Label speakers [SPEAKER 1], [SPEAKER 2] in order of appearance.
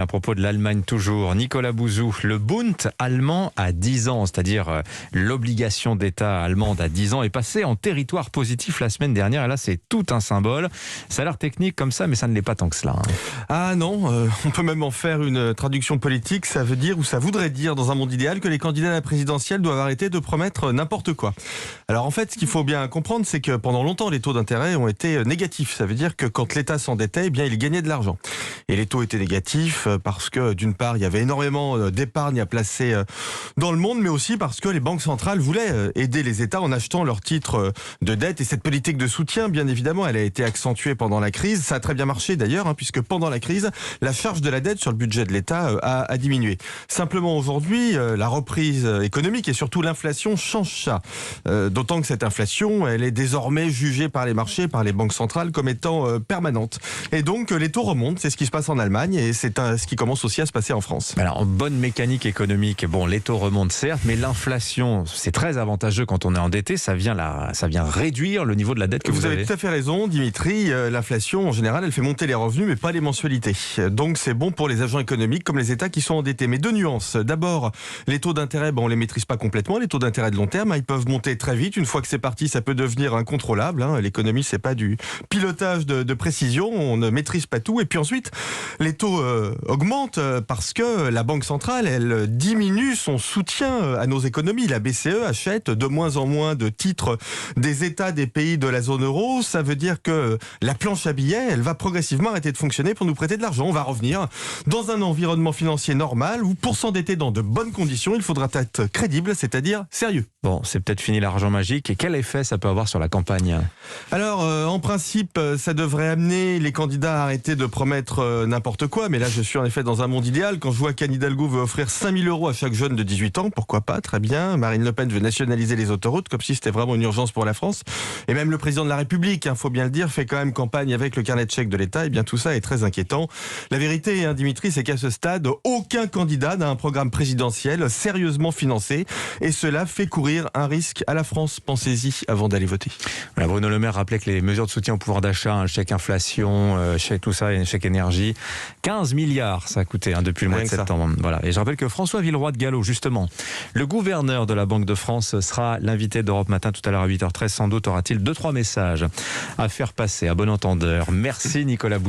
[SPEAKER 1] À propos de l'Allemagne toujours, Nicolas Bouzou, le Bund allemand à 10 ans, c'est-à-dire l'obligation d'État allemande à 10 ans est passée en territoire positif la semaine dernière et là c'est tout un symbole. Ça a l'air technique comme ça mais ça ne l'est pas tant que cela.
[SPEAKER 2] Ah non, on peut même en faire une traduction politique, ça veut dire ou ça voudrait dire dans un monde idéal que les candidats à la présidentielle doivent arrêter de promettre n'importe quoi. Alors en fait ce qu'il faut bien comprendre c'est que pendant longtemps les taux d'intérêt ont été négatifs, ça veut dire que quand l'État s'endettait, eh bien il gagnait de l'argent. Et les taux étaient négatifs parce que d'une part il y avait énormément d'épargne à placer dans le monde, mais aussi parce que les banques centrales voulaient aider les États en achetant leurs titres de dette. Et cette politique de soutien, bien évidemment, elle a été accentuée pendant la crise. Ça a très bien marché d'ailleurs, puisque pendant la crise, la charge de la dette sur le budget de l'État a diminué. Simplement aujourd'hui, la reprise économique et surtout l'inflation changent ça. D'autant que cette inflation, elle est désormais jugée par les marchés, par les banques centrales comme étant permanente. Et donc les taux remontent, c'est ce qui se passe en Allemagne et c'est ce qui commence aussi à se passer en France.
[SPEAKER 1] Alors, bonne mécanique économique, bon, les taux remontent certes, mais l'inflation, c'est très avantageux quand on est endetté, ça vient réduire le niveau de la dette que vous avez.
[SPEAKER 2] Vous avez tout à fait raison, Dimitri, l'inflation en général, elle fait monter les revenus, mais pas les mensualités. Donc c'est bon pour les agents économiques comme les États qui sont endettés. Mais deux nuances. D'abord, les taux d'intérêt, on les maîtrise pas complètement, les taux d'intérêt de long terme, ils peuvent monter très vite. Une fois que c'est parti, ça peut devenir incontrôlable. L'économie, c'est pas du pilotage de précision, on ne maîtrise pas tout. Et puis ensuite, les taux augmentent parce que la Banque centrale, elle diminue son soutien à nos économies. La BCE achète de moins en moins de titres des États des pays de la zone euro. Ça veut dire que la planche à billets, elle va progressivement arrêter de fonctionner pour nous prêter de l'argent. On va revenir dans un environnement financier normal où pour s'endetter dans de bonnes conditions, il faudra être crédible, c'est-à-dire sérieux.
[SPEAKER 1] Bon, c'est peut-être fini l'argent magique. Et quel effet ça peut avoir sur la campagne ?
[SPEAKER 2] Alors, en principe, ça devrait amener les candidats à arrêter de promettre n'importe quoi. Mais là, je suis en effet dans un monde idéal. Quand je vois qu'Anne Hidalgo veut offrir 5 000 € à chaque jeune de 18 ans, pourquoi pas, très bien. Marine Le Pen veut nationaliser les autoroutes, comme si c'était vraiment une urgence pour la France. Et même le président de la République, faut bien le dire, fait quand même campagne avec le carnet de chèques de l'État. Et bien tout ça est très inquiétant. La vérité, Dimitri, c'est qu'à ce stade, aucun candidat n'a un programme présidentiel sérieusement financé. Et cela fait courir un risque à la France. Pensez-y avant d'aller voter.
[SPEAKER 1] Voilà, Bruno Le Maire rappelait que les mesures de soutien au pouvoir d'achat, chèque inflation, chèque tout ça, et chèque énergie, 15 milliards ça a coûté depuis le mois de septembre. Voilà. Et je rappelle que François Villeroy de Galhau, justement, le gouverneur de la Banque de France, sera l'invité d'Europe Matin tout à l'heure à 8h13. Sans doute aura-t-il 2-3 messages à faire passer à bon entendeur. Merci Nicolas Bouzou.